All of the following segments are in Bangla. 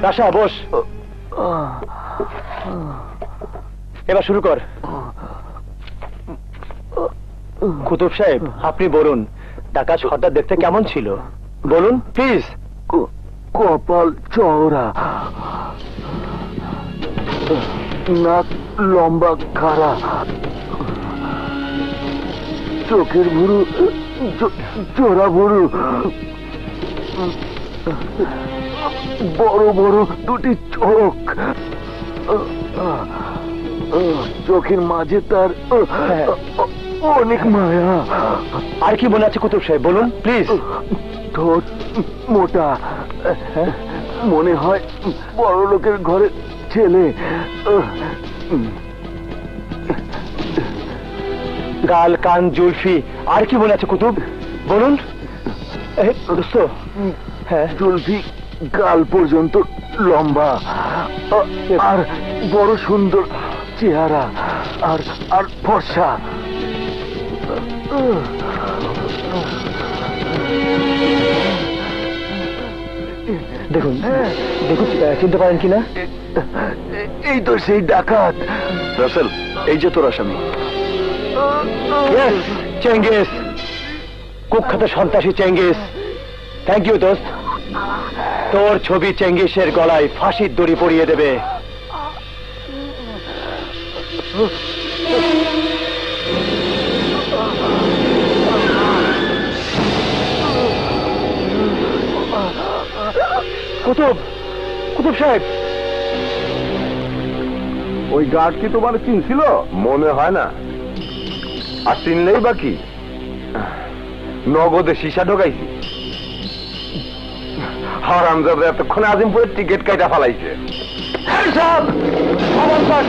রাশা বস, এবার শুরু কর। কুতুব সাহেব, আপনি বলুন ডাকাত সর্দার দেখতে কেমন ছিল, বলুন প্লিজ। কপাল চওড়া, নাক লম্বা খাড়া, চোখের ভুরু জোড়া ভুরু, বড় বড় দুটি চোখ, চোখের মাঝে তার অনেক মায়া। আর কি মনে আছে কুতুব সাহেব, বলুন প্লিজ। ঠোঁট মোটা, মনে হয় বড় লোকের ঘরের ছেলে। গাল, কান, জুলফি, আর কি মনে আছে কুতুব, বলুন। দোস্ত, হ্যাঁ, জুলফি গাল পর্যন্ত লম্বা, আর বড় সুন্দর চেহারা, আর আর ফর্সা। দেখুন দেখুন, চিনতে পারেন কিনা? এই তো সেই ডাকাত। রাসেল, এই যে তোর আসামি। চেঙ্গিস, কুখ্যাত সন্ত্রাসী চেঙ্গিস। থ্যাংক ইউ দোস্ত, তোর ছবি চেঙ্গিসের গলায় ফাঁসির দড়ি পরিয়ে দেবে। কুতুব, কুতুব সাহেব। ওই গার্ড কি তোমার চিনছিল? মনে হয় না। আর চিনলেই বা কি, নগদে সীসা ঢোকাইছি। হারামজাদা এতক্ষণে আজিমপুরের টিকিট কাইটা ফালাইছে।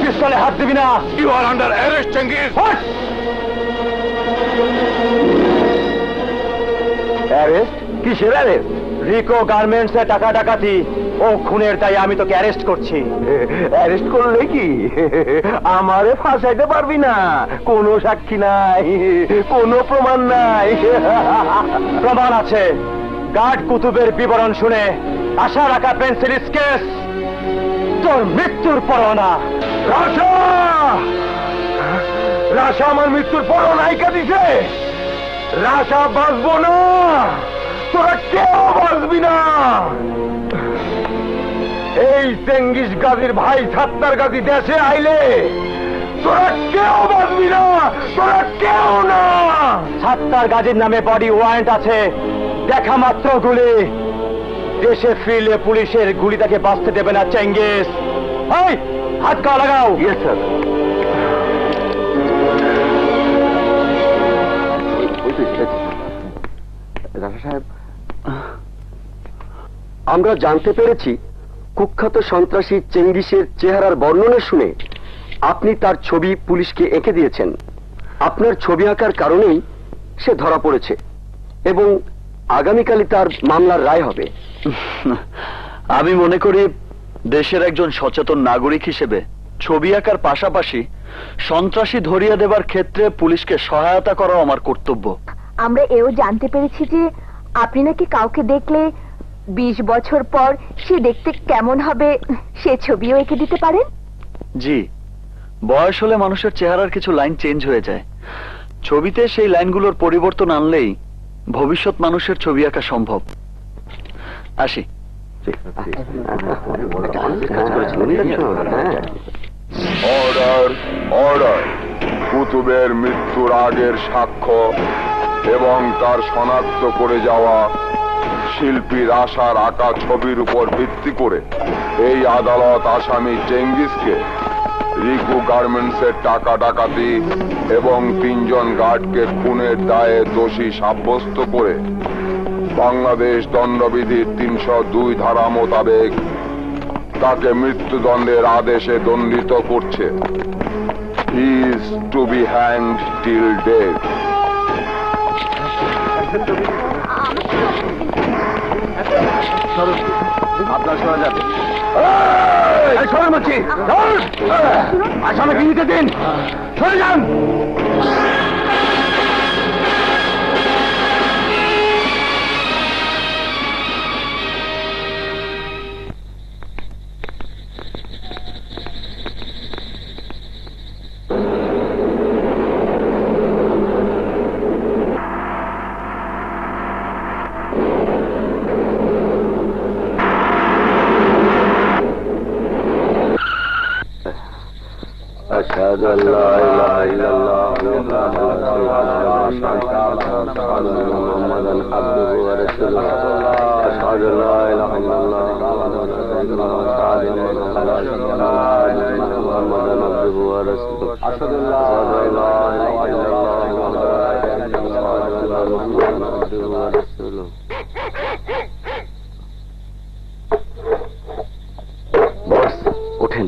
পিস্তলে হাত দিবি না। You are under arrest Genghis. Arrest? কিসের অ্যারেস্ট? রিকো গার্মেন্টস এ টাকা ডাকাতি ও খুনের দায়ে আমি তোকে অ্যারেস্ট করছি। অ্যারেস্ট করলে কি আমারে ফাঁসাইতে পারবি না? কোনো সাক্ষী নাই, কোনো প্রমাণ নাই। প্রমাণ আছে। গার্ড কুতুবের বিবরণ শুনে আশা রাখা পেন্সিল কেস তোর মৃত্যুর পরোয়ানা। রাশা, রাশা আমার মৃত্যুর পরোয়ানা দিছে। রাশা বাঁচবো না, তোরা কেউ বাঁচবি না। এই চেঙ্গিস গাজীর ভাই সাত্তার গাজী দেশে আইলে তোরা কেউ বাঁচবি না, তোরা কেউ না। সাত্তার গাজীর নামে বডি ওয়ারেন্ট আছে, দেখা মাত্র গুলি। দেশে ফিরলে পুলিশের গুলি তাকে বাঁচতে দেবে না চেঙ্গিস। এই, হাত পা লাগাও। Yes sir. রাশা সাহেব, আমরা জানতে পেরেছি কুখ্যাত সন্ত্রাসী চেঙ্গিসের চেহারার বর্ণনা শুনে আপনি তার ছবি পুলিশকে এঁকে দিয়েছেন। আপনার ছবি আঁকার কারণেই সে ধরা পড়েছে এবং আগামীকালই তার মামলার রায় হবে। আমি মনে করি দেশের একজন সচেতন নাগরিক হিসেবে ছবি আঁকার পাশাপাশি সন্ত্রাসী ধরিয়ে দেবার ক্ষেত্রে পুলিশকে সহায়তা করা আমার কর্তব্য। আমরা এও জানতে পেরেছি যে আপনি নাকি কাউকে দেখলে 20 বছর পর সে দেখতে কেমন হবে সে ছবিও এঁকে দিতে পারেন। জি, বয়স হলে মানুষের চেহারার কিছু লাইন চেঞ্জ হয়ে যায়। ছবিতে সেই লাইনগুলোর পরিবর্তন আনলেই ভবিষ্যৎ মানুষের ছবি আঁকা সম্ভব। আসি। Order, order. কুতুবের মৃত্যুর আগের সাক্ষ্য এবং তার শনাক্ত করে যাওয়া শিল্পীর আশার আঁকা ছবির উপর ভিত্তি করে এই আদালত আসামি চেঙ্গিসকে রিকু গার্মেন্টসের টাকা ডাকাতি এবং 3 জন গার্ডকে খুনের দায়ে দোষী সাব্যস্ত করে বাংলাদেশ দণ্ডবিধির 302 ধারা মোতাবেক তাকে মৃত্যুদণ্ডের আদেশে দণ্ডিত করছে। He is to be hanged till death. আপনার শোনা যাবে। আসামি বিনিতে দিন, সরে যান। বস ওঠেন।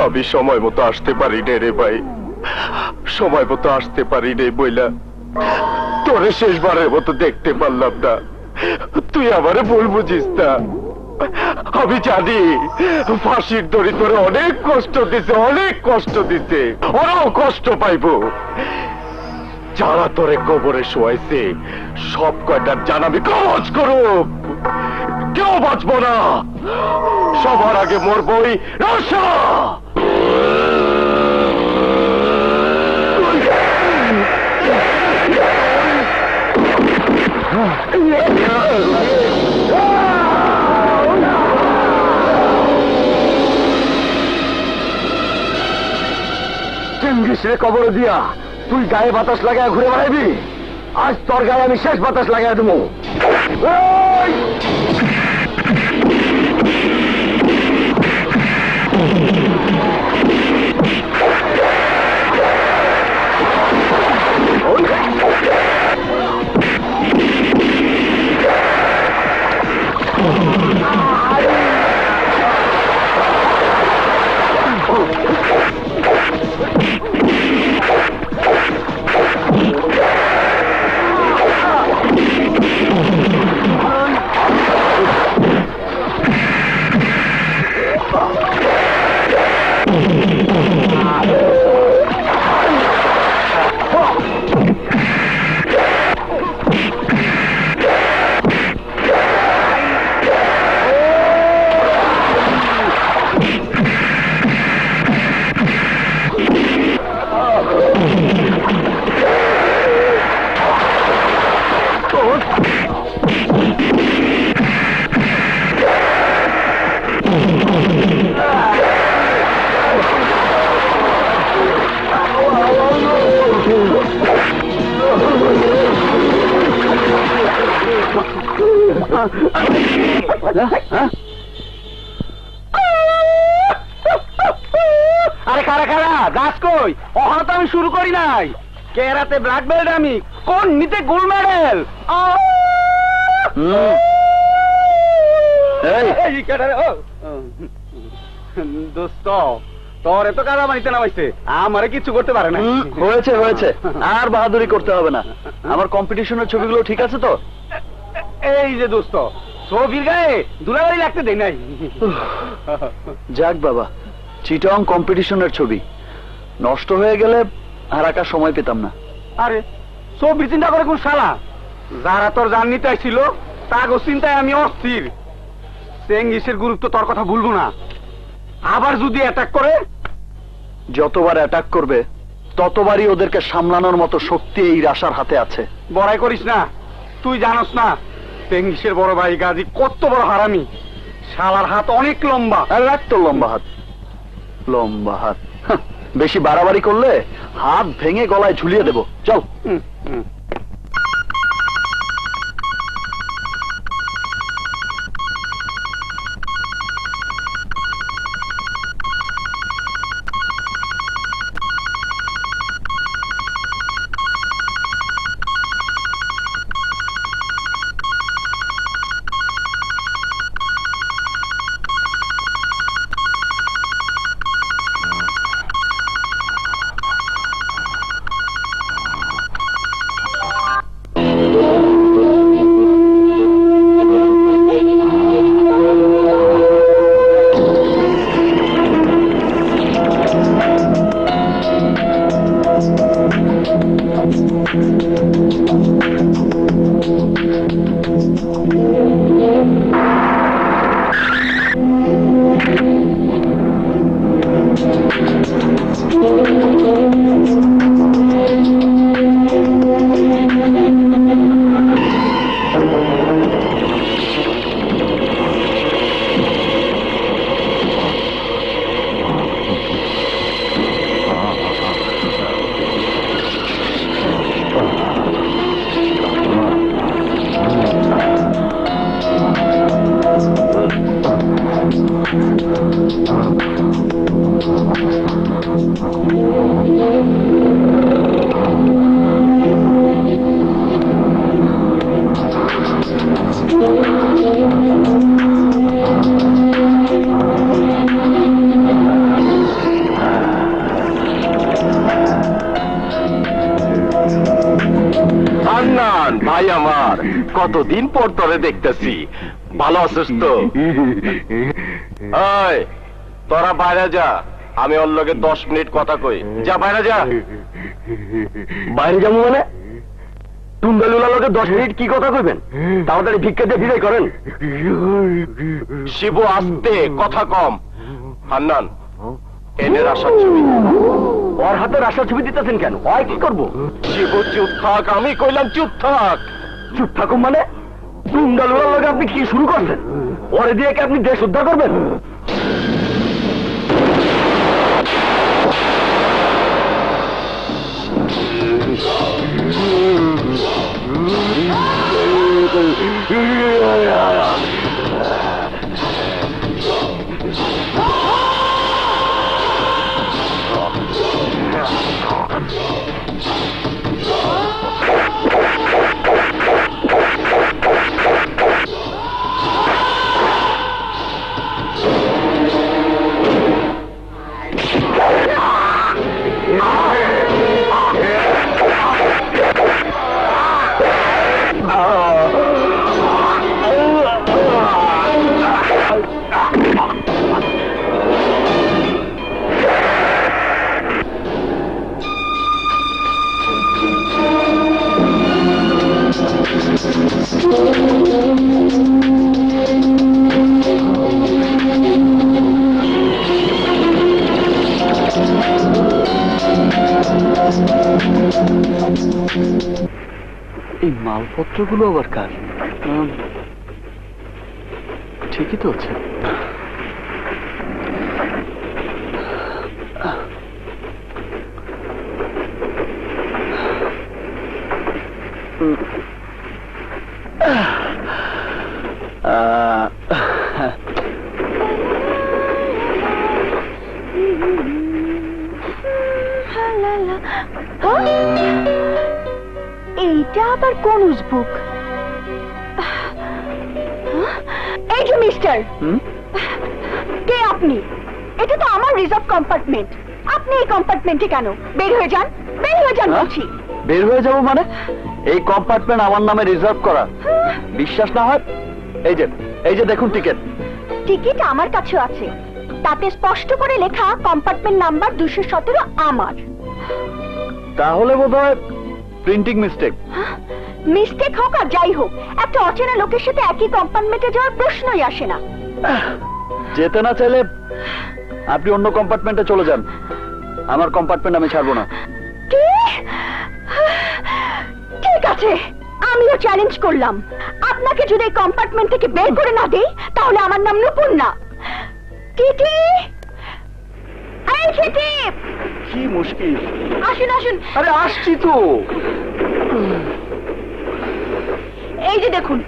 আমি সময় মতো আসতে পারি নে রে ভাই, সময় মতো আসতে পারি নে বইলা তোরে শেষবারের মতো দেখতে পারলাম না। তুই আমারে ভুল বুঝিস না। আমি জানি ফাঁসির দড়ি তোরে অনেক কষ্ট দিছে, অনেক কষ্ট দিছে, ওরাও কষ্ট পাইব। যারা তোরে কবরে শোয়াইছে সব কয়টার জানাবি কবজ করুক, কেউ বাঁচব না। সবার আগে মরবই রসা। চেঙ্গিসরে কবর দিয়া তুই গায়ে বাতাস লাগায় ঘুরে বেড়াইবি? আজ তোর গায়ে আমি শেষ বাতাস লাগাই দেবো। আরে কারা কারা গাছ কই? অহন তো আমি শুরু করি নাই। কেরাতে ব্ল্যাক বেল্ট, আমি কোন নিতে গোল্ড মেডেল। দোস্ত তোর এত কাদা মানিতে নামাইছে, আমারে কিছু করতে পারে না। হয়েছে হয়েছে, আর বাহাদুরি করতে হবে না। আমার কম্পিটিশনের ছবিগুলো ঠিক আছে তো? এই যে দোস্ত, ছবির গায়ে দুলাবাড়ি লাগতে দেই নাই। যাক বাবা, চিটং কম্পিটিশনের ছবি নষ্ট হয়ে গেলে আর একা সময় পেতাম না। আরে ছবির চিন্তা করে কোন শালা? যারা তোর জান নিতে ছিল তাগো চিন্তায় আমি অস্থির। চেঙ্গিসের গুরুত্ব তোর কথা ভুলবো না। আবার যদি অ্যাটাক করে, যতবার অ্যাটাক করবে ততবারই ওদেরকে সামলানোর মতো শক্তি এই রাশার হাতে আছে। বড়াই করিস না। তুই জানোস না চেঙ্গিসের বড় ভাই গাজী কত বড় হারামি। শালার হাত অনেক লম্বা। রাখ তো লম্বা হাত, লম্বা হাত। হাহ, বেশি বাড়াবাড়ি করলে হাত ভেঙে গলায় ঝুলিয়ে দেবো। চল। কতদিন পর তোরে দেখতেছি। ভালো আছিস তো? এই, তোরা বাইরে যা, আমি ওর লগে 10 মিনিট কথা কই। যা বাইরে যা। বাইরে যাবো মানে? টুন্ডালুলার লোকে 10 মিনিট কি কথা কইবেন? তাড়াতাড়ি ভিক্ষা দিয়ে বিদায় করেন। শিবু আস্তে, কথা কম। হান্নান, এনের আসার ছবি। ওর হাতে রাশার ছবি দিতেছেন কেন? হয় কি করবো? শিবু চুপ থাক, আমি কইলাম চুপ থাক। চুপ থাকুন মানে? টুন্ডালুলার লোকে আপনি কি শুরু করছেন? ওরে দিয়ে কি আপনি দেশ উদ্ধার করবেন? এই মালপত্রগুলো আবার কার? ঠিকই তো আছে। এইটা আবার কোন উজবুক? এই যে মিস্টার, কে আপনি? এটা তো আমার রিজার্ভ কম্পার্টমেন্ট। আপনি এই কম্পার্টমেন্টে কেন? বের হয়ে যান, বের হয়ে যান বলছি। বের হয়ে যাবো মানে? এই কম্পার্টমেন্ট আমার নামে রিজার্ভ করা। বিশ্বাস না হয় এই যে দেখুন টিকিট। টিকিট আমার কাছে আছে, তাতে স্পষ্ট করে লেখা কম্পার্টমেন্ট নাম্বার 217 আমার। তাহলে বোধহয় প্রিন্টিং মিস্টেক। মিস্টেক হোক আর যাই হোক, একটা অচেনা লোকের সাথে একই কম্পার্টমেন্টে যাওয়ার প্রশ্নই আসে না। যেতে না চাইলে আপনি অন্য কম্পার্টমেন্টে চলে যান, আমার কম্পার্টমেন্ট আমি ছাড়বো না। কি? ঠিক আছে, আমিও চ্যালেঞ্জ করলাম। আপনাকে যদি এই কম্পার্টমেন্ট থেকে বের করে না দেই, তাহলে আমার নাম নুপুর না। টিটি, এই টিটি, কি মুশকিল। আসুন আসুন। আরে আসছি তো। এই যে দেখুন,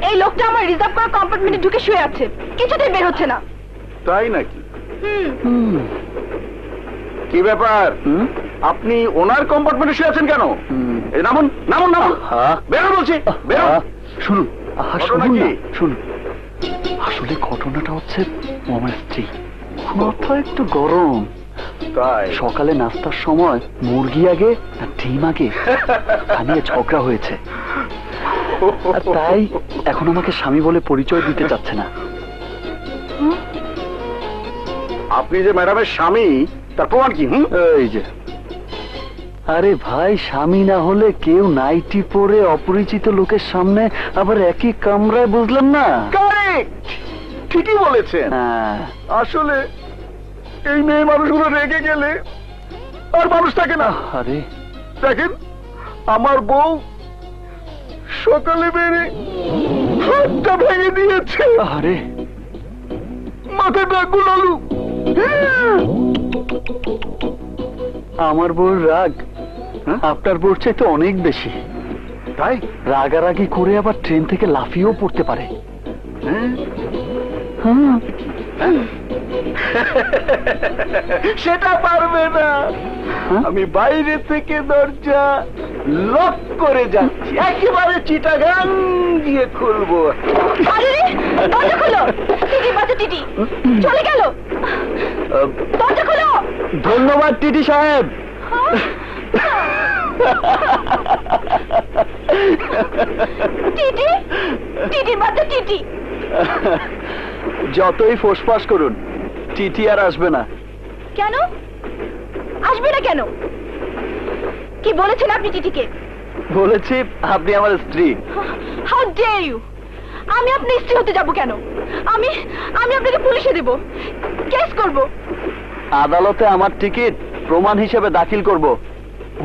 এই লোকটা আমার রিজার্ভ করা কম্পার্টমেন্টে ঢুকে শুয়ে আছে, কিছুতেই বের হচ্ছে না। তাই নাকি? কি ব্যাপার? আপনি ওনার কম্পার্টমেন্টে শুয়ে আছেন কেন? এই নামুন নামুন নামুন, বেরো বলছি, বেরো। শুনুন, ঘটনা কি? শুনুন, আসলে ঘটনাটা হচ্ছে আমার স্ত্রী মাথা একটু গরম। তাই? সকালে নাস্তার সময় মুরগি আগে না ডিম আগে নিয়ে ঝগড়া হয়েছে, আর তাই এখন আমাকে স্বামী বলে পরিচয় দিতে চাচ্ছে না। আপনি যে ম্যাডামের স্বামী, তার প্রমাণ কি? এই যে, আরে ভাই, স্বামী না হলে কেউ নাইটি পরে অপরিচিত লোকের সামনে আবার একই কামরায়, বুঝলেন না? কারেক্ট, ঠিকই বলেছেন। হ্যাঁ, আসলে এই মেয়ে মানুষগুলো রেগে গেলে আর মানুষ থাকে না। আরে দেখেন, আমার বউ সকালে বেড়ে হাতটা ভেঙে দিয়েছে, আরে মাথাটা গুলালু। আমার বউর রাগ আপনার বউর চাইতে অনেক বেশি। তাই? রাগারাগি করে আবার ট্রেন থেকে লাফিয়েও পড়তে পারে। সেটা পারবে না। আমি বাইরে থেকে দরজা লক করে যাচ্ছি, একেবারে চিটাগাং দিয়ে খুলবো। আরে দরজা খোলো। টিটি বাজে, টিটি চলে গেল। দরজা খোলো। ধন্যবাদ টিটি সাহেব। টিটি, টিটির বাচ্চা টিটি। যতই ফোসফাস করুন, টিটি আর আসবে না। কেন আসবে না? কেন? কি বলেছেন আপনি টিটিকে? বলেছি আপনি আমার স্ত্রী। How dare you! আমি আপনার স্ত্রী হতে যাব কেন? আমি আমি আপনাকে পুলিশে দেব, কেস করব। আদালতে আমার টিকিট প্রমাণ হিসেবে দাখিল করব।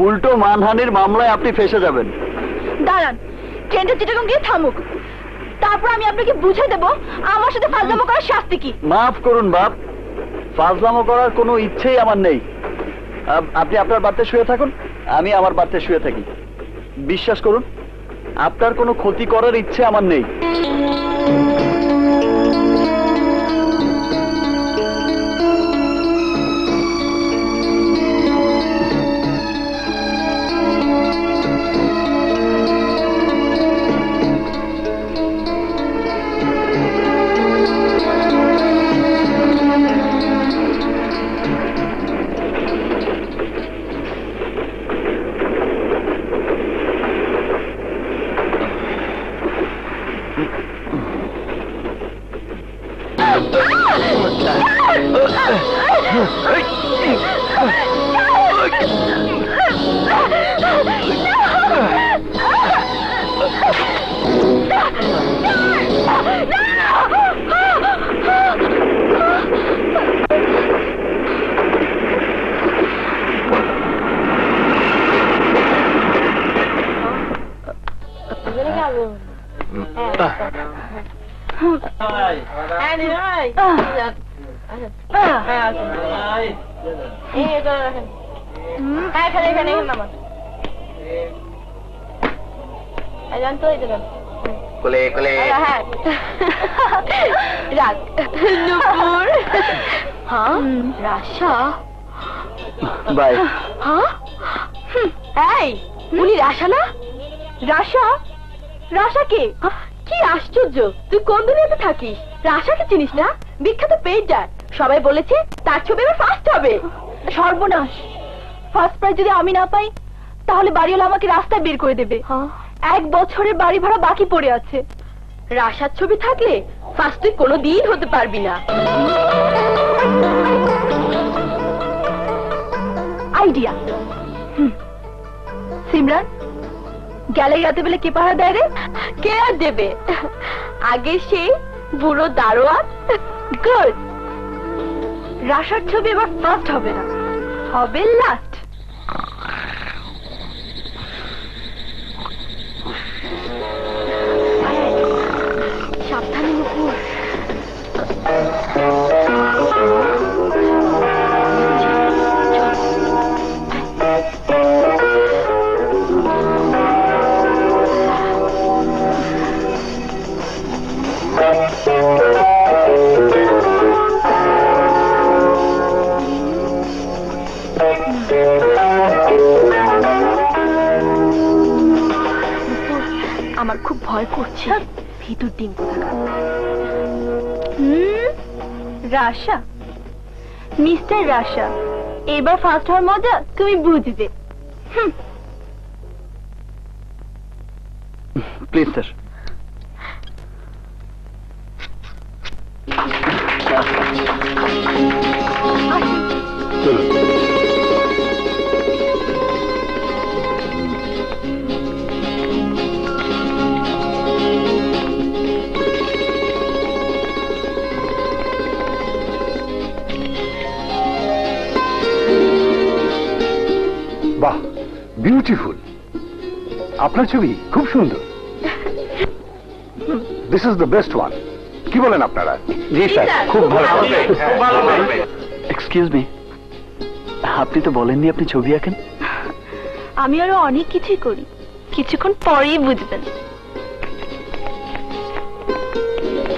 উল্টো মানহানির মামলায় আপনি ফেঁসে যাবেন। দাঁড়ান, ট্রেনটা চিটাগাং গিয়ে থামুক, তারপর আমি আপনাকে বুঝে দেব আমার সাথে ফাজলামো করার শাস্তি কি। মাফ করুন বাপ, ফাজলামো করার কোনো ইচ্ছেই আমার নেই। আপনি আপনার বাড়িতে শুয়ে থাকুন, আমি আমার বাড়িতে শুয়ে থাকি। বিশ্বাস করুন, আপনার কোনো ক্ষতি করার ইচ্ছে আমার নেই। নূপুর, হ্যাঁ রাশা, বাই। হ্যাঁ এই উনি রাশা না? রাশা? রাশা কে? কি আশ্চর্য, তুই কোন দুনিয়াতে থাকিস? রাশাকে চিনিস না? বিখ্যাত পেইন্টার, সবাই বলেছে তার ছবি এবার ফার্স্ট হবে। সর্বনাশ, ফার্স্ট প্রাইজ যদি আমি না পাই তাহলে বাড়িওয়ালা আমাকে রাস্তায় বের করে দেবে। 1 বছরের বাড়ি ভাড়া বাকি পড়ে আছে। রাশার ছবি থাকলে ফার্স্ট তুই কোনোদিন হতে পারবি না। আইডিয়া। সিমরান, গ্যালারি রাতে বেলা কে পাহারা দেয় রে? কে আর দেবে? আগে সেই বুড়ো দারোয়ান। গুড। রাশার ছবি এবার ফার্স্ট হবে না, হবে লাস্ট। সাবধানে নুপুর। আমার খুব ভয় করছে, ভিতর ডিম কোথাকার। রাশা, মিস্টার রাশা, এবার ফার্স্ট হওয়ার মজা তুমি বুঝবে। Please sir. বাহ, বিউটিফুল। আপনার ছবি খুব সুন্দর। This is the best one. কি বলেন আপনারা? জি স্যার, খুব ভালো। এক্সকিউজ মি, আপনি তো বলেননি আপনি ছবি আঁকেন। আমি আরো অনেক কিছুই করি, কিছুক্ষণ পরেই বুঝবেন।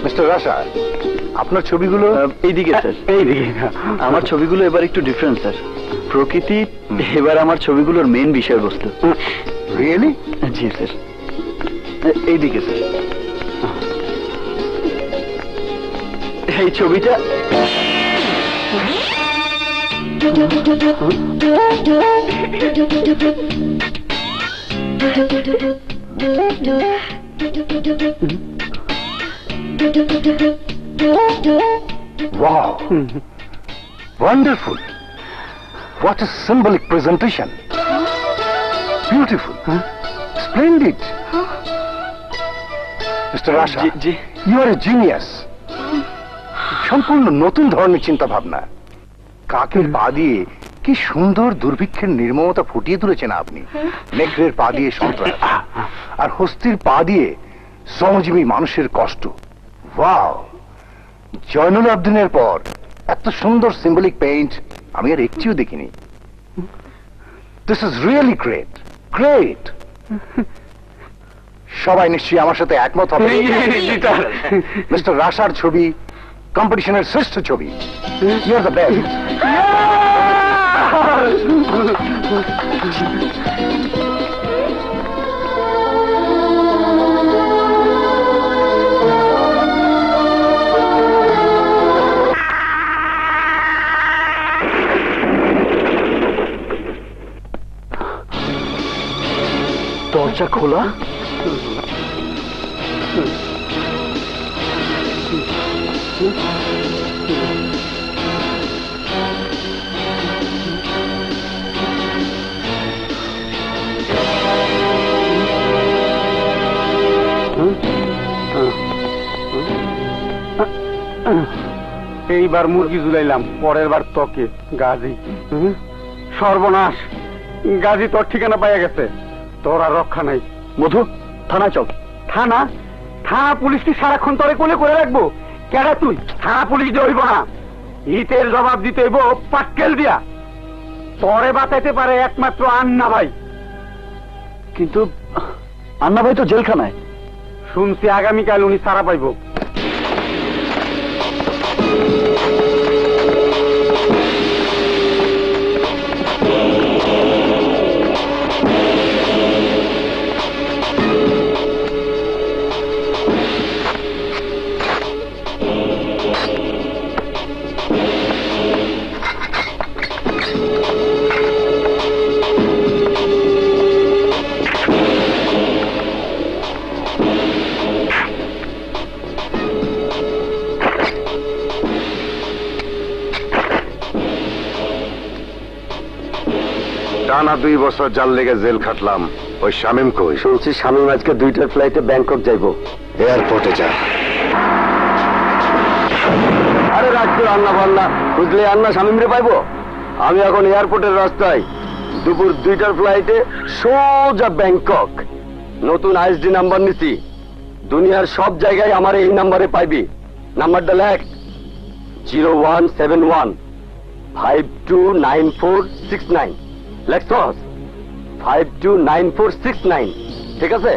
মিস্টার রাশা, আপনার ছবিগুলো এইদিকে স্যার। এইদিকে। আমার ছবিগুলো এবার একটু ডিফারেন্ট স্যার। প্রকৃতি এবার আমার ছবিগুলোর মেন বিষয়বস্তু। রিয়েলি? জি স্যার। এইদিকে স্যার। এই ছবিটা Wow! Wonderful! What a symbolic presentation! Beautiful! Splendid! Mr. Rasha, G you are a genius! সম্পূর্ণ নতুন ধরনের চিন্তা ভাবনা। কাকের পা দিয়ে কি সুন্দর দুর্ভিক্ষের নির্মমতা ফুটিয়ে তুলেছেন আপনি। নেকড়ের পা দিয়ে সন্ত্রাস, আর হস্তির পা দিয়ে শ্রমজীবী মানুষের কষ্ট। ওয়াও! জয়নুল আবদিনের পর এত সুন্দর সিম্বলিক পেইন্ট আমি আর একটিও দেখিনি। This is really great, great. সবাই নিশ্চয়ই আমার সাথে একমত হবে। মিস্টার রাশার ছবি কম্পিটিশনের শ্রেষ্ঠ ছবি। You are the best. দরজা খোলা। এইবার মুরগি ঝুলাইলাম, পরের বার তোকে। গাজী, সর্বনাশ! গাজী তোর ঠিকানা পাইয়া গেছে, তোর আর রক্ষা নাই। মধু, থানায় চল। থানা? থানা পুলিশ কি সারাক্ষণ তোরে কোলে করে রাখবো? কেডা তুই? থানা পুলিশ দিয়ে হইব না, ইটের জবাব দিতে হইব পাটকেল দিয়া। তোরে বাঁচাইতে পারে একমাত্র আন্না ভাই। কিন্তু আন্না ভাই তো জেলখানায়। শুনছি আগামীকাল উনি ছাড়া পাইব। টানা 2 বছর জাল লেগে জেল খাটলাম। ওই শামীম কই? শুনছি শামীম আজকে 2টার ফ্লাইটে ব্যাংকক যাইব। এয়ারপোর্টে যা। আরে রাখতো আন্না পান্না, বুঝলে আন্না শামীম রে পাইবো? আমি এখন এয়ারপোর্টের রাস্তায়, দুপুর 2টার ফ্লাইটে সোজা ব্যাংকক। নতুন আইএসডি নাম্বার নিছি, দুনিয়ার সব জায়গায় আমার এই নাম্বারে পাইবি। নাম্বারটা লেখ 0171 529469। লেখছস? 529469, ঠিক আছে?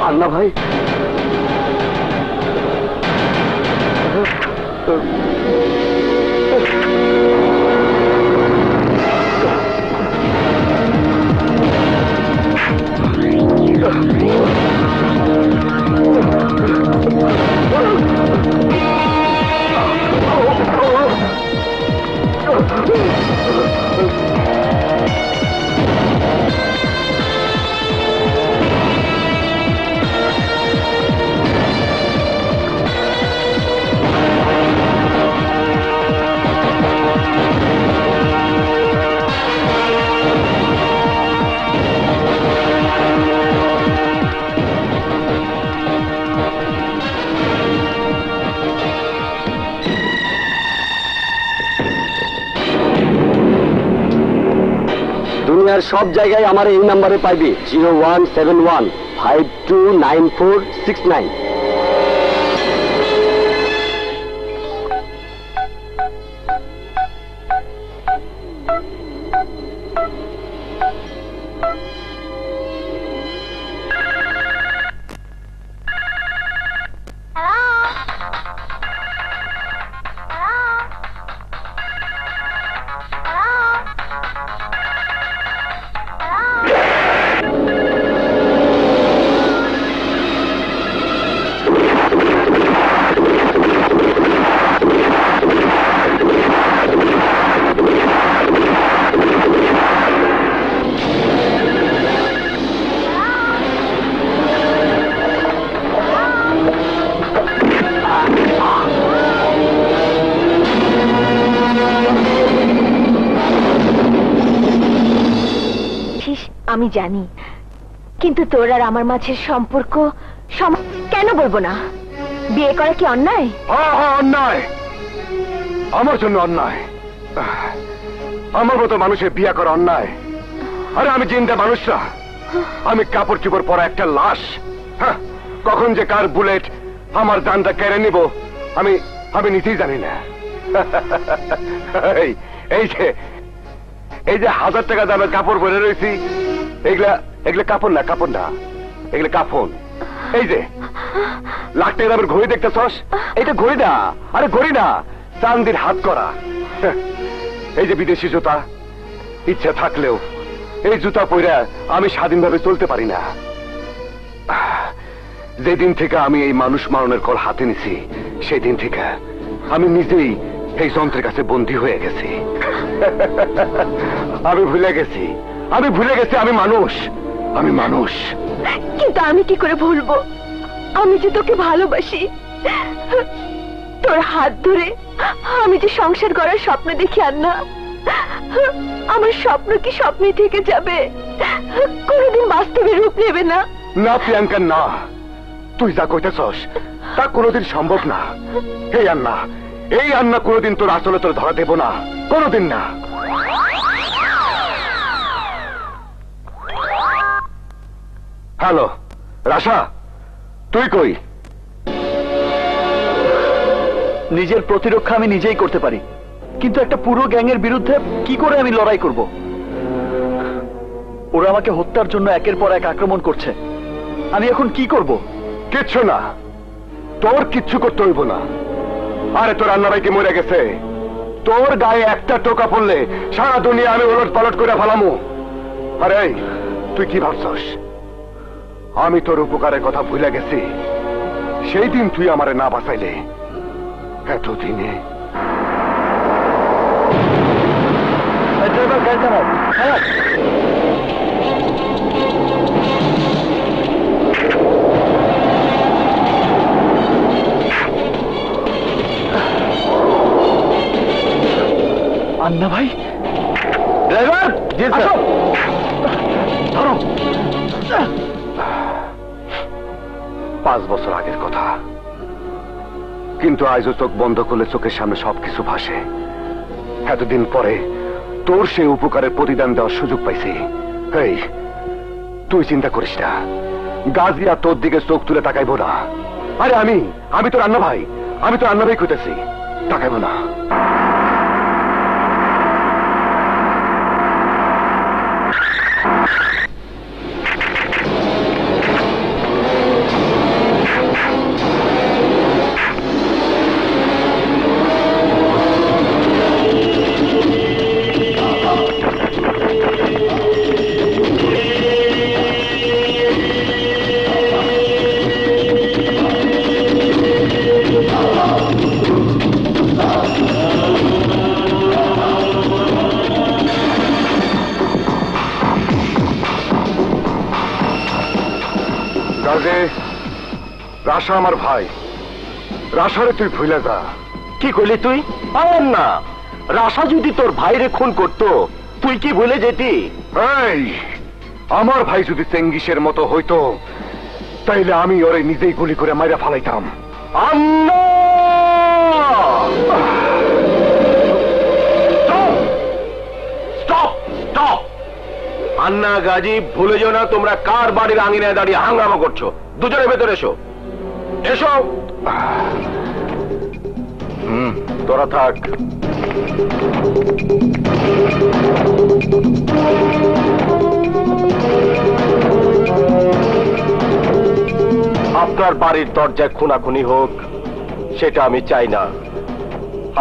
আন্না ভাই, দুনিয়ার সব জায়গায় আমার এই নাম্বারে পাইবি। 0171 529469। আছিস আমি জানি, কিন্তু তোর আর আমার মাঝের সম্পর্ক কেন বলবো না? বিয়ে করা কি অন্যায়? হ্যাঁ হ্যাঁ, অন্যায়, আমার জন্য অন্যায়। আমার মতো মানুষের বিয়ে করা অন্যায়। আরে আমি জিন্দা মানুষরা, আমি কাপড় চোপড় পরা একটা লাশ। হ্যাঁ, কখন যে কার বুলেট আমার জানটা কেড়ে নিব আমি আমি নিজেই জানি না। এই যে 1000 টাকা দামের কাপড় পরে রয়েছি, এগুলা এগুলা কাপড় না, কাপড় না, এগুলা কাফন। এই যে লাখ টাকা দামের ঘড়ি দেখতেছস, এটা ঘড়ি না, আরে ঘড়ি না, চান্দির হাত করা। এই যে বিদেশি জুতা, ইচ্ছা থাকলেও এই জুতা পরে আমি স্বাধীনভাবে চলতে পারি না। যেদিন থেকে আমি এই মানুষ মারণের কল হাতে নিছি, সেই দিন থেকে আমি নিজেই এই যন্ত্রের কাছে বন্দী হয়ে গেছি। আমি ভুলে গেছি আমি মানুষ, আমি মানুষ। কিন্তু আমি কি করে ভুলবো? আমি যে তোকে ভালোবাসি। তোর হাত ধরে আমি যে সংসার করার স্বপ্ন দেখি, আর না আমার স্বপ্ন কি স্বপ্নে থেকে যাবে, কোনোদিন বাস্তবে রূপ নেবে না। না প্রিয়াঙ্কা, না, তুই যা কইতেছস তা কোনোদিন সম্ভব না। এই আন্না কোনোদিন তোর আসলে তোর ধরা দেব না, কোনোদিন না। হ্যালো রাশা, তুই কই? নিজের প্রতিরক্ষা আমি নিজেই করতে পারি, কিন্তু একটা পুরো গ্যাংয়ের বিরুদ্ধে কি করে আমি লড়াই করব? ওরা আমাকে হত্যার জন্য একের পর এক আক্রমণ করছে, আমি এখন কি করব? কিচ্ছু না, তোর কিচ্ছু করতে হইব না। আরে তোর রান্না ভাই কি মরে গেছে? তোর গায়ে একটা টোকা পড়লে সারা দুনিয়া আমি ওলট পালট করে ফেলামু। আরে তুই কি ভাবছস আমি তোর উপকারের কথা ভুলে গেছি? সেই দিন তুই আমারে না বাঁচাইলে এতদিনে। ড্রাইভার গাড়ি থামাও। হ্যাঁ, আন্না ভাই। ড্রাইভার, জি স্যার। ধরো। 5 বছর আগের কথা, কিন্তু আজও চোখ বন্ধ করলে চোখের সামনে সবকিছু ভাসে। এতদিন পরে তোর সেই উপকারের প্রতিদান দেওয়ার সুযোগ পাইছি। এই তুই চিন্তা করিস না, গাজিয়া তোর দিকে চোখ তুলে তাকাইবো না। আরে আমি তো রান্না ভাই, আমি তো রান্না ভাই কইতেছি, তাকাইবো না। রাশা আমার ভাই, রাশারে তুই ভুলে যা। কি কইলি তুই? আমার না, রাশা যদি তোর ভাইরে খুন করতো তুই কি ভুলে যেতি? এই আমার ভাই যদি চেঙ্গিসের মতো হইতো তাইলে আমি ওরে নিজেই গুলি করে মাইরা ফালাইতাম। আন্না! Stop stop! আন্না গাজী, ভুলে যেও না তোমরা কার বাড়ির আঙিনায় দাঁড়িয়ে হাঙ্গামা করছো। দুজনে ভেতরে এসো, এসো। তোরা থাক। আপনার বাড়ির দরজায় খুনাখুনি হোক সেটা আমি চাই না।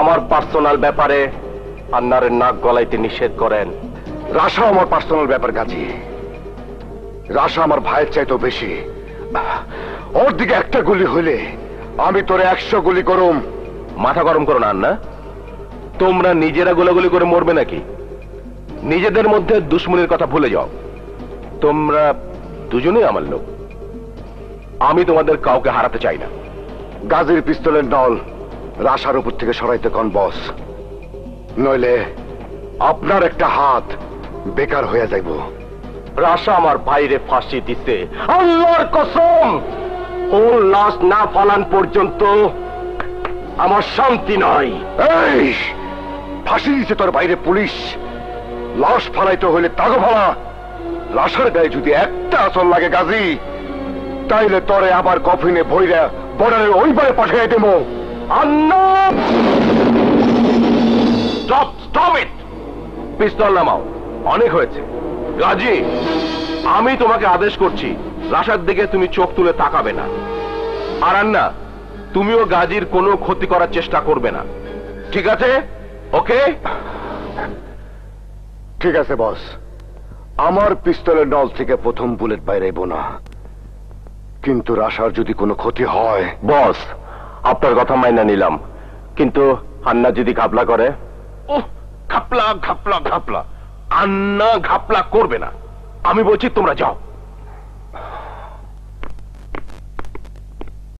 আমার পার্সোনাল ব্যাপারে আন্নারের নাক গলাইতে নিষেধ করেন। রাশা আমার পার্সোনাল ব্যাপার গাজী, রাশা আমার ভাইয়ের চাইতেও বেশি। ওর দিকে একটা গুলি হইলে আমি তোরে 100 গুলি করুম। মাথা গরম করো না আন্না, তোমরা নিজেরা গোলাগুলি করে মরবে নাকি? নিজেদের মধ্যে দুশ্মনের কথা ভুলে যাও। তোমরা দুজনেই আমার লোক, আমি তোমাদের কাউকে হারাতে চাই না। গাজীর পিস্তলের নল রাশার উপর থেকে সরাইতে কোন বস, নইলে আপনার একটা হাত বেকার হয়ে যাইব। রাশা আমার ভাইরে ফাঁসি দিতে। আল্লাহর কসম, ওর লাশ না ফালান পর্যন্ত আমার শান্তি নাই। এই ফাঁসি দিছে তোর বাইরে পুলিশ, লাশ ফালাইতে হইলে তাগো ফালা। লাশের গায়ে যদি একটা আসল লাগে গাজী, তাইলে তরে আবার কফিনে ভইরা বর্ডারের ওই পারে পাঠিয়ে দেবো। আন্না, স্টপ ইট। পিস্তল নামাও, অনেক হয়েছে। গাজী, আমি তোমাকে আদেশ করছি, রাশার দিকে তুমি চোখ তুলে তাকাবে না। আর আন্না, তুমিও গাজীর কোনো ক্ষতি করার চেষ্টা করবে না, ঠিক আছে? ওকে? ঠিক আছে বস, আমার পিস্তলের নল থেকে প্রথম বুলেট বাইরেব না, কিন্তু রাশার যদি কোনো ক্ষতি হয়। বস, আপনার কথা মাইনা নিলাম, কিন্তু আন্না যদি ঘাপলা করে? ঘাপলা ঘাপলা ঘাপলা, আন্না ঘাপলা করবে না। আমি বলছি তোমরা যাও।